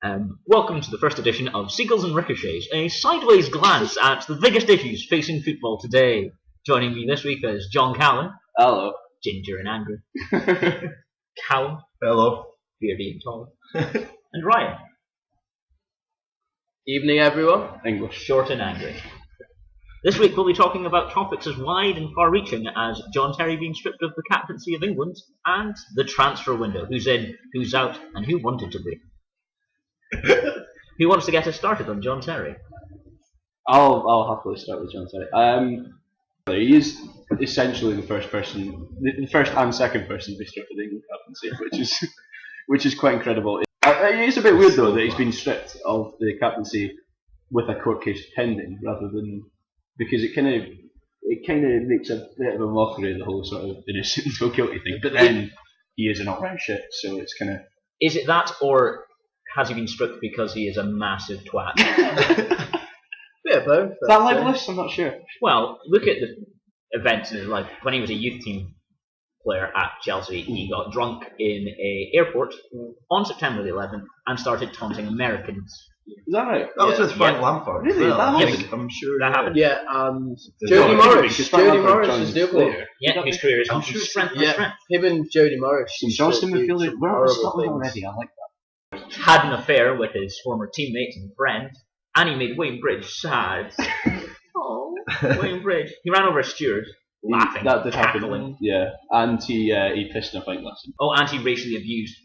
Welcome to the first edition of Seagulls and Ricochets, a sideways glance at the biggest issues facing football today. Joining me this week is John Cowan. Hello. Ginger and angry. Cowan. Hello. Beardy and tall. And Ryan. Evening, everyone. English. Short and angry. This week we'll be talking about topics as wide and far-reaching as John Terry being stripped of the captaincy of England and the transfer window. Who's in, who's out, and who wanted to be. Who wants to get us started on John Terry? I'll happily start with John Terry. He is essentially the first and second person to be stripped of the England captaincy, which is quite incredible. It's a bit weird though that he's been stripped of the captaincy with a court case pending, rather than because it kind of makes a bit of a mockery of the whole sort of innocent until guilty thing. But then he is an outright shit, so it's kind of. Is it that, or has he been stripped because he is a massive twat? Bit of both. Is that libelous? I'm not sure. Well, look at the events in his life. When he was a youth team player at Chelsea, he got drunk in an airport on September the 11th and started taunting Americans. Is that right? That was with Frank Lampard. Really? Well, That happened? I'm sure That happened. Yeah, and Jody Jody Morris. Morris. Jody Morris is the other one. Yeah, his career has gone from strength to strength. Him and Jody Morris. St Johnston midfielder. We're horrible on Scotland things. already. I like that. Had an affair with his former teammates and friend, and he made Wayne Bridge sad. Oh, Wayne Bridge. He ran over a steward, laughing, That did cackling. happen. Yeah, and he pissed in a pint glass. Oh, and he racially abused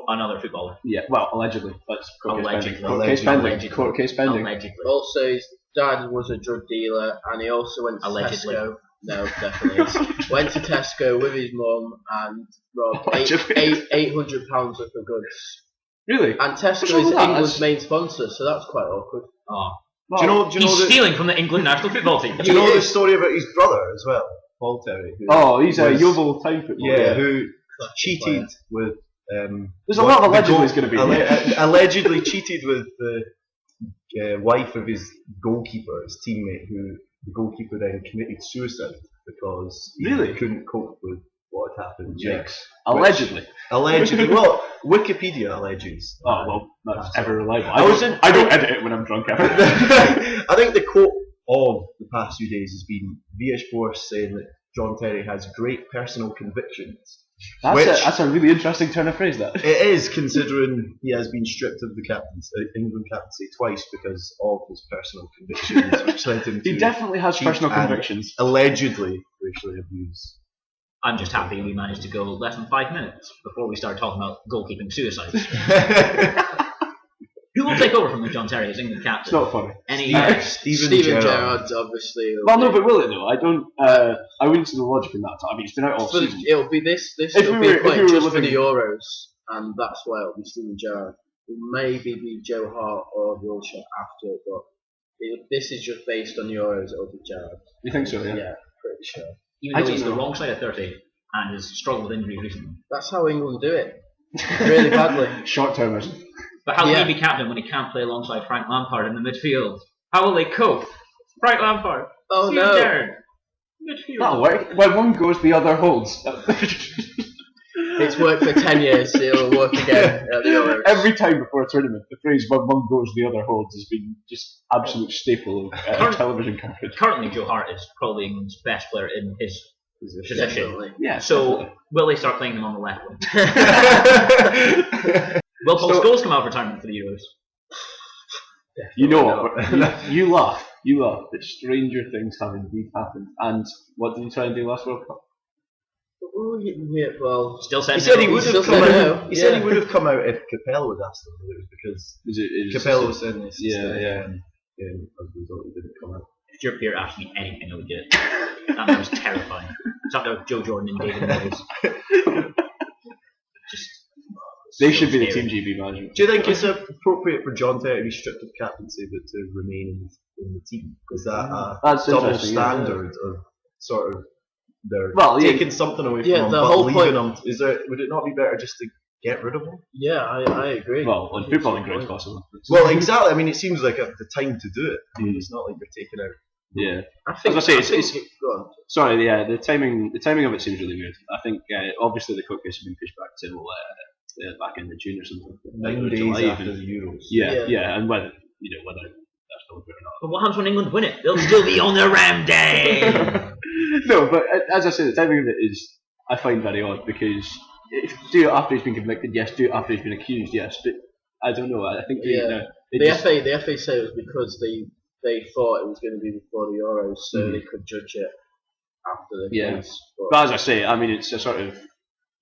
another footballer. Yeah, well, allegedly. That's court case Allegedly. pending. Court case pending. Allegedly. Also, his dad was a drug dealer, and he also went to Allegedly. Tesco. No, definitely is. Went to Tesco with his mum and robbed Allegedly. £800 worth of goods. Really? And Tesco What's is wrong with that? England's main sponsor, so that's quite awkward. Oh. Well, Do you know He's the stealing from the England national football team. do you know the story about his brother as well, Paul Terry? Who Oh, he's a was- Yeovil town footballer. Yeah, who cheated with. There's a lot of allegedly going to be. Allegedly cheated with the wife of his goalkeeper, his teammate, who the goalkeeper then committed suicide because he Really? couldn't cope with what had happened. Yikes. Allegedly. Allegedly. Well, Wikipedia alleges. Oh, well, that's ever reliable. I I don't edit it when I'm drunk ever. I think the quote of the past few days has been VH Force saying that John Terry has great personal convictions. That's a really interesting turn of phrase, that. It is, considering he has been stripped of the England captaincy twice because of his personal convictions, which led him to He definitely has cheat personal and convictions. allegedly racially abuse. I'm just happy we managed to go less than 5 minutes before we start talking about goalkeeping suicides. Who will take over from the John Terry as England captain? It's not funny. Any Steven Gerrard. Gerrard's obviously. Well, no, but will it though? I don't. I wouldn't see the logic in that. I mean, it's been out all season. It'll be this. If It'll we be were- if playing we were just for the living- Euros, and that's why it'll be Steven Gerrard. It'll maybe be Joe Hart or Wilshere after, but this is just based on Euros. It'll be Gerrard. You think so? Yeah. Yeah, pretty sure. even I though don't he's the know. wrong side of 30 and has struggled with injuries recently. That's how England do it. Really badly. Short-termism. But how can Yeah. he be captain when he can't play alongside Frank Lampard in the midfield? How will they cope? Frank Lampard. Oh Steven no. Gerrard. Midfield. That'll work. When one goes, the other holds. It's worked for 10 years. It'll work again at the Euros. Every time before a tournament, the phrase "when one goes, the other holds" has been just absolute staple of television coverage. Currently, Joe Hart is probably England's best player in his position. Definitely. Yeah. So, will they start playing him on the left wing? Will Paul Scholes come out of retirement for the Euros? You know what? You laugh. You laugh. That stranger things have indeed happened. And what did he try and do last World Cup? Oh, yeah, well, Still said He said he no. would Still have come said out. no. He said he Yeah. would have come out if Capello had asked him, but it was because It was Capello was saying this. Yeah, yeah. And as a result, he didn't come out. If Stuart Pearce asked me anything, I would do it. That man was terrifying. Something like Joe Jordan and David Moyes. Just. They so should be the scary. Team GB management. Do you think it's appropriate for John Terry to be stripped of captaincy but to remain in the team? Is that a That's double interesting, yeah. standard of sort of they're Well, yeah. taking something away from Yeah, him the but whole leaving point- him? Would it not be better just to get rid of him? yeah, I agree. Well, on footballing grounds, possible. Well, exactly. I mean, it seems like the time to do it. I mean, it's not like you're taking out. Yeah. I think. As I say, I it's- think go on. Sorry, yeah, the timing of it seems really weird. I think obviously the court case has been pushed back till back in the June or something. 9 days July after even. the Euros. Euros. Yeah, and whether that's still good or But what happens when England win it? They'll still be on their ram day. not. No, but as I say, the timing of it is I find very odd because if do it after he's been convicted, yes. Do it after he's been accused, yes. But I don't know. I think The FA say it was because they thought it was going to be before the Euros, so they could judge it after the case. But as I say, I mean, it's a sort of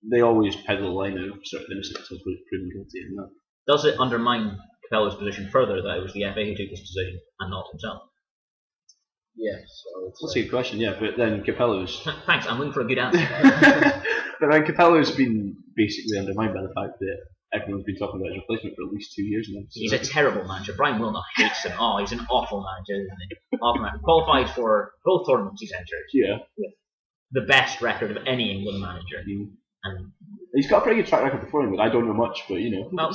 they always peddle the line of sort of innocence until proven guilty, and that. Does it undermine Capello's position further that it was the FA who took this decision and not himself? Yes, That's a good question, yeah. But then Capello's. Thanks, I'm looking for a good answer. But then Capello's been basically undermined by the fact that everyone's been talking about his replacement for at least 2 years now. So. He's a terrible manager. Brian Wilner hates him. Oh, he's an awful manager, isn't he? Awful manager. Qualified for both tournaments he's entered. Yeah. With the best record of any England manager. And he's got a pretty good track record before England. I don't know much, but well,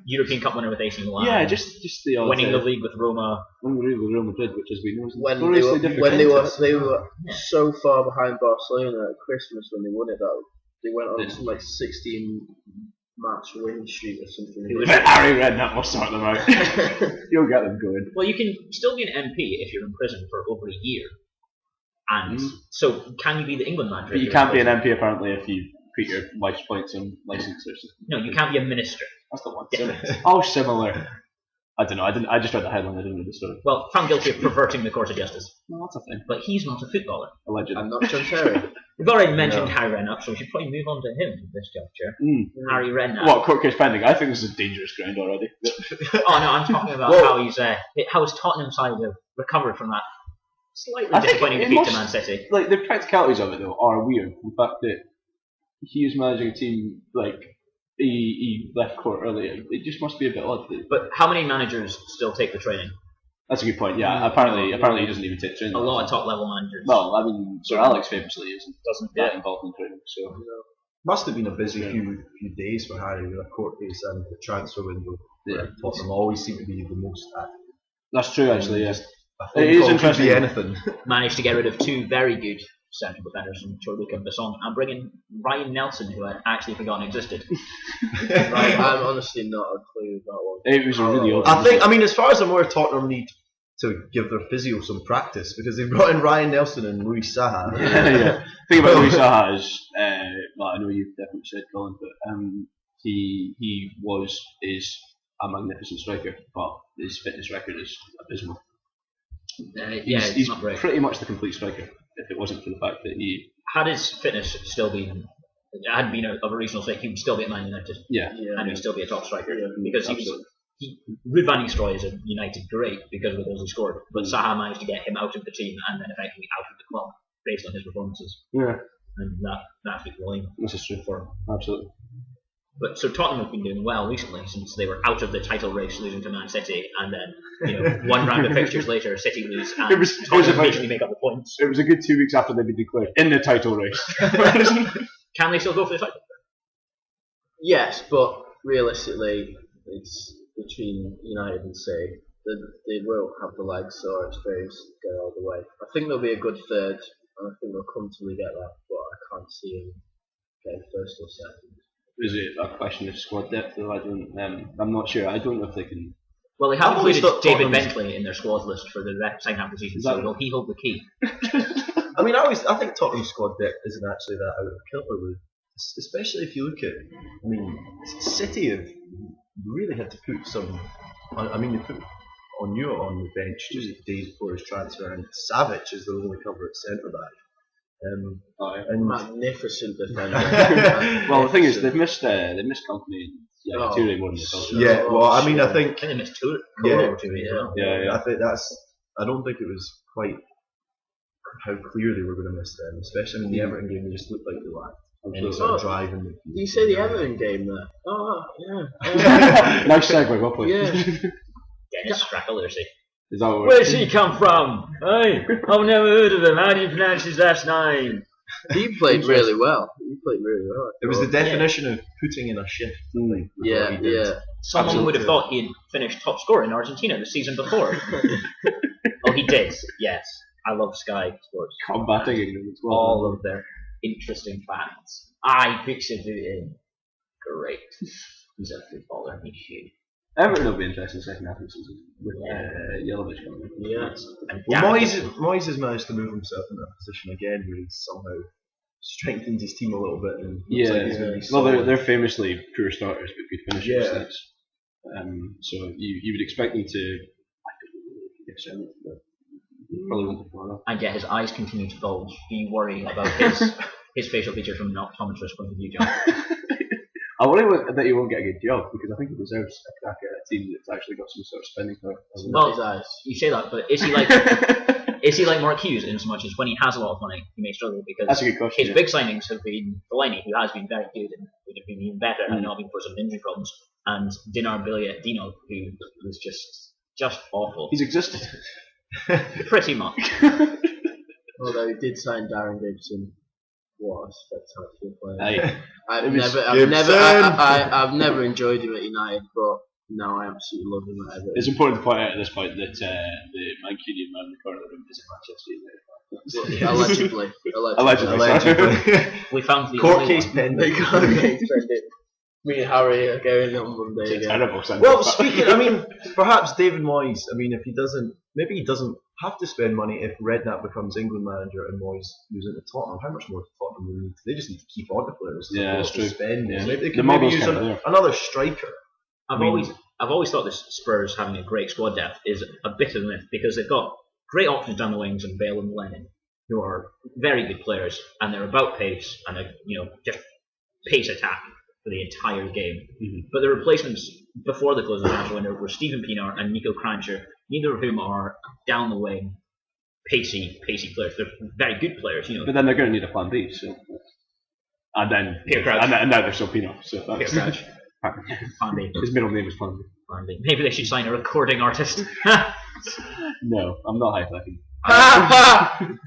European Cup winner with AC Milan. Yeah, just the odd, winning the league with Roma. Winning the league with Real Madrid, which as we know is when they were so far behind Barcelona at Christmas when they won it, that they went on some like 16 match win streak or something. Harry Redknapp will sort them out. You'll get them going. Well, you can still be an MP if you're in prison for over a year. And so, can you be the England manager? But you can't be an MP apparently if you put your life's points on licence or something. No, you can't be a minister. That's the one. Different. Oh, similar. I don't know. I just read the headline. I didn't know the story. Well, found guilty of perverting the course of justice. Well, that's a thing. But he's not a footballer. Allegedly. I'm not John Terry. We've already mentioned Harry Redknapp, so we should probably move on to him at this juncture. Harry Redknapp. What, court case pending? I think this is dangerous ground already. Oh no, I'm talking about how his Tottenham side have recovered from that slightly disappointing defeat to Man City. Like the practicalities of it though are weird. The fact that he is managing a team like he left court earlier, it just must be a bit odd. But how many managers still take the training? That's a good point. Yeah, apparently he doesn't even take training. A lot of top level managers. Well, I mean, Sir Alex famously doesn't get involved in training. So must have been a busy few days for Harry with a court case and the transfer window. Yeah, Tottenham always seem to be the most active. That's true, actually. Yes, it is interesting. Anything. Managed to get rid of two very good central defenders from Chorluka and Besson and bring in Ryan Nelson, who I'd actually forgotten existed. Right, I'm honestly not a clue about one. It was really odd. I mean, as far as I'm aware, Tottenham need to give their physio some practice because they've brought in Ryan Nelson and Luis Saha. The thing about Luis Saha is, well, I know you've definitely said Colin, but he is a magnificent striker, but his fitness record is abysmal. He's not great. Pretty much the complete striker. If it wasn't for the fact that he had his fitness still been, hadn't been of a reasonable state, he would still be at Man United. Yeah. And he would still be a top striker because Ruud van Nistelrooy is a United great because of the goals he scored, but Saha managed to get him out of the team and then effectively out of the club based on his performances. Yeah. And that's the line. This is true for him. Absolutely. But so Tottenham have been doing well recently since they were out of the title race, losing to Man City, and then one round of fixtures later, City lose, and Tottenham eventually make up the points. It was a good 2 weeks after they'd been declared in the title race. Can they still go for the title? Yes, but realistically, it's between United and City. They won't have the legs or experience to go all the way. I think there'll be a good third, and I think they'll comfortably get that, but I can't see them getting first or second. Is it a question of squad depth though? I'm not sure. I don't know if they can. Well, they have included David Bentley in their squad list for the second half of the season, so will he hold the key? I mean, I think Tottenham's squad depth isn't actually that out of kilter with, especially if you look at. I mean, City have really had to put some. I mean, they put Onua on the bench just days before his transfer, and Savic is the only cover at centre back. And magnificent defender. Well, the thing is, they've missed company. Yeah, Toure more than they thought. Yeah, well, I mean, I think they missed Toure. Yeah. I think I don't think it was quite how clear they were going to miss them, especially in the Everton game. They just looked like they lacked. Driving. Did you say the Everton game there? Oh, yeah. Nice segue, well played. Yeah. Dennis Strackelersi. Where's he come from? Hey, I've never heard of him. How do you pronounce his last name? He played really well. It was the definition of putting in a shift. Yeah. Someone would have thought he had finished top scorer in Argentina the season before. Oh, he did. Yes. I love Sky Sports. Combating England as well. All of their interesting facts. I pictured it in. Great. He's a footballer. He should. Everton will be interesting second half of the season with Yelovich coming in. Yeah. And Well, Gavin Moyes has managed to move himself in that position again, where he's somehow strengthened his team a little bit. And looks like he's going to be Well, solid. they're famously poor starters but good finishers. Yeah. So you would expect them to. I don't know if you get seventh, but probably won't be far enough. and yet his eyes continue to bulge. Do you worry about his facial features from an optometrist point of view, John? I worry that he won't get a good job because I think he deserves a crack at a team that's actually got some sort of spending power. Well, His eyes. you say that, but is he like Mark Hughes in as much as when he has a lot of money, he may struggle because That's a good question. his big signings have been Fellaini, who has been very good and would have been even better had it not been for some injury problems, and Dinar Dino, who was just awful. He's existed. Pretty much. Although he did sign Darren Gibson. What a spectacular player. Aye. I've never enjoyed him at United, but now I absolutely love him at Everton. It's important to point out at this point that the Mancunian man in the corner of the room is a Manchester United fan. Allegedly. We found the Court only case one. pending. Me and Harry are going on Monday It's a again. terrible sentence. Well, speaking, perhaps David Moyes. If he doesn't, maybe he doesn't have to spend money if Redknapp becomes England manager and Moyes moves into Tottenham. How much more Tottenham do they need? They just need to keep on the players. Yeah, that's true. Spend. Yeah. Maybe they The could maybe model's use kind of there. another striker. I've always thought this Spurs having a great squad depth is a bit of a myth because they've got great options down the wings in Bale and Lennon, who are very good players and they're about pace and they're just pace attack for the entire game. Mm-hmm. But the replacements before the close of the transfer window were Stephen Pienaar and Nico Kranjčar, neither of whom are down the wing pacey players. They're very good players, But then they're going to need a plan B. So, and then Peter Crouch. and now they're still Pino. So that's Peter Crouch. Plan B. His middle name is Plan B. Plan B. Maybe they should sign a recording artist. No, I'm not high-fiving.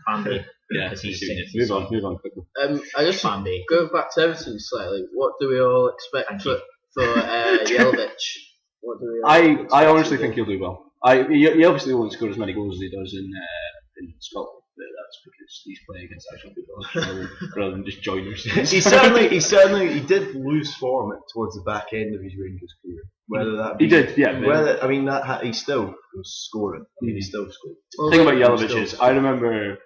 Plan B. Yeah, Because he's move on quickly. I just Plan B. go back to Everton slightly. What do we all expect for Yelovich? What do we all expect I to honestly do? think he'll do well. He obviously won't score as many goals as he does in Scotland, but that's because he's playing against actual people rather than just joiners. he did lose form towards the back end of his Rangers career. Whether that He did, yeah. he still was scoring. He still scored. The thing about Yelovich is, I remember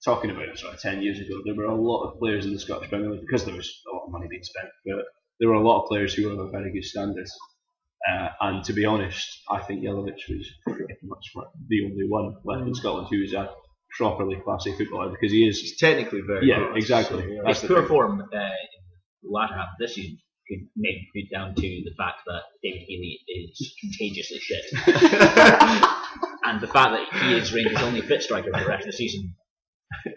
talking about it sort of 10 years ago. There were a lot of players in the Scottish Premier League because there was a lot of money being spent, but there were a lot of players who were of a very good standard. And to be honest, I think Yelovich was pretty much the only one left in Scotland who was a properly classy footballer because he is. He's technically very Yeah, good. exactly. So, yeah. That's His the poor thing. form in the latter half of this season could maybe be down to the fact that David Healy is contagiously shit. And the fact that he is Rangers' only fit striker for the rest of the season.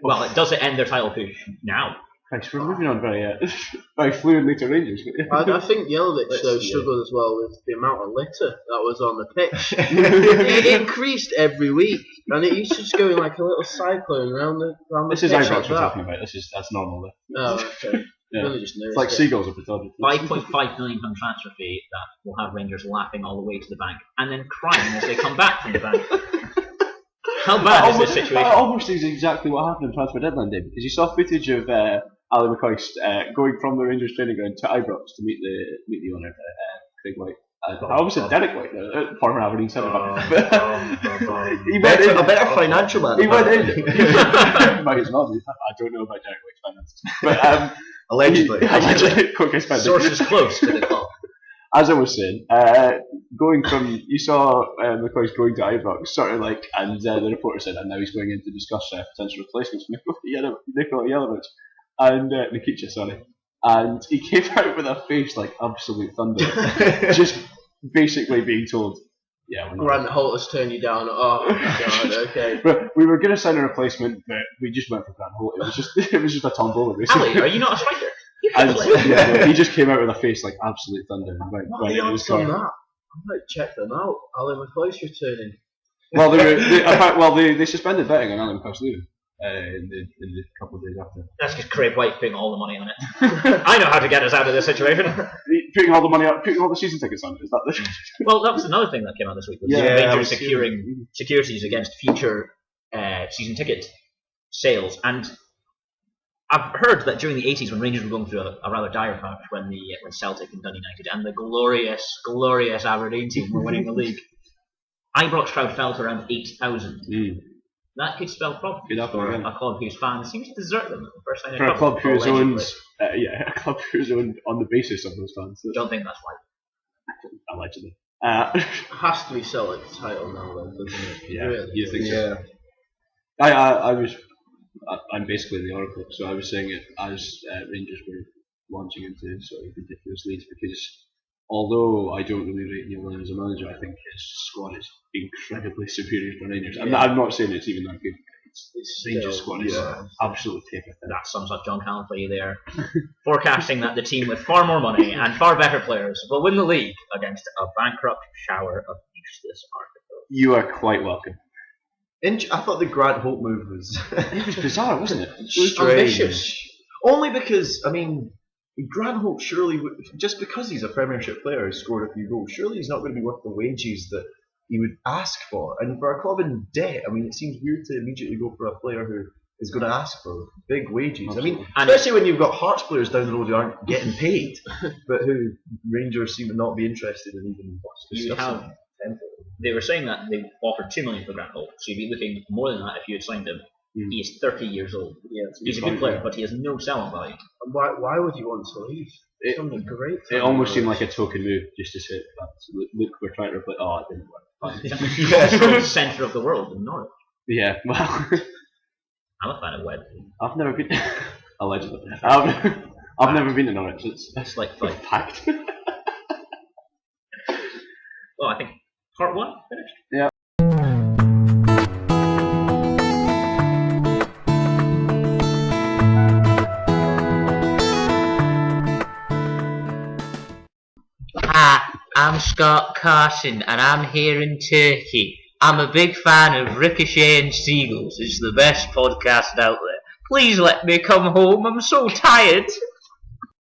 Well, it does end their title push now. Thanks for moving on very fluently to Rangers. I think Yelovich Let's though see, struggled as well with the amount of litter that was on the pitch. It increased every week, and it used to just go in like a little cyclone around the This pitch is Ibrox like we're that. talking about. That's normal. Though. Oh, okay. Yeah. Really just It's like noticed it. Seagulls of photography. £5.5 million transfer fee that will have Rangers laughing all the way to the bank and then crying as they come back from the bank. How bad is this situation? That almost is exactly what happened on transfer deadline day because you saw footage of Ali McCoist going from the Rangers training ground to Ibrox to meet the owner, Craig White. I almost said Derek White, former Aberdeen centre back. He went in. A better financial man. He went in. Might as well. I don't know about Derek White's finances, but Allegedly. quick spending. Sources close to the club. As I was saying, going from you saw McCoy's going to Ibrox, sort of like, and the reporter said, and now he's going in to discuss potential replacements for Nikola Yelovich and Ricochets, sorry, and he came out with a face like absolute thunder, just basically being told, yeah, we're not. Grant Holt has turned you down. Oh my god, okay. But we were going to sign a replacement, but we just went for Grant Holt. It was just a tombola, basically. Ali, are you not a striker? You And, can play. he just came out with a face like absolute thunder. Right, What are the odds on that? I might check them out. Ali McCoy's returning. Well, they suspended betting on Alan McCoy's leaving in the couple of days after. That's because Craig White putting all the money on it. I know how to get us out of this situation. Putting all the money up, putting all the season tickets on. Is that the? Well, that was another thing that came out this week. Was Yeah, I Rangers was securing securities against future season ticket sales. And I've heard that during the 80s, when Rangers were going through a rather dire patch, when Celtic and Dundee United and the glorious Aberdeen team were winning the league, Ibrox crowd fell to around 8,000. That could spell problems for a club whose fans seem to desert them at the first sign of trouble. For a club who's owned, a club who's owned on the basis of those fans. Don't think that's right. Allegedly. Has to be Celtic's title now, then, doesn't it? Yeah, Really? you think Yeah. so? I'm basically the oracle, so I was saying it as Rangers were launching into sort of ridiculous leads, because although I don't really rate Neil Lennon as a manager, I think his squad is incredibly superior to Rangers. I'm not saying it's even that good. It's Rangers squad is absolute paper thin. That sums up John Callan there, forecasting that the team with far more money and far better players will win the league against a bankrupt shower of useless articles. You are quite welcome. I thought the Grant Hope move was It was bizarre, wasn't it? Ambitious. Only because, I mean, Grant Hope surely, just because he's a Premiership player who scored a few goals, surely he's not going to be worth the wages that he would ask for. And for a club in debt, I mean, it seems weird to immediately go for a player who is going to ask for big wages. Absolutely. I mean, especially when you've got Hearts players down the road who aren't getting paid, but who Rangers seem to not be interested in even discussing. They were saying that they offered $2 million for Grant Hope, so you'd be looking more than that if you had signed him. He is 30 years old. Yeah, he's a good player, but he has no selling value. And why would you want to leave? It almost seemed like a token move, just to say, look, we're trying to replace. Oh, it didn't work. The centre of the world in Norwich. Yeah, well, I'm a fan of Webb. I've never been. Allegedly, I've never been to Norwich. It's like packed. Well, I think part 1 finished. Yeah. Hi, I'm Scott Carson and I'm here in Turkey. I'm a big fan of Ricochet and Seagulls. It's the best podcast out there. Please let me come home. I'm so tired.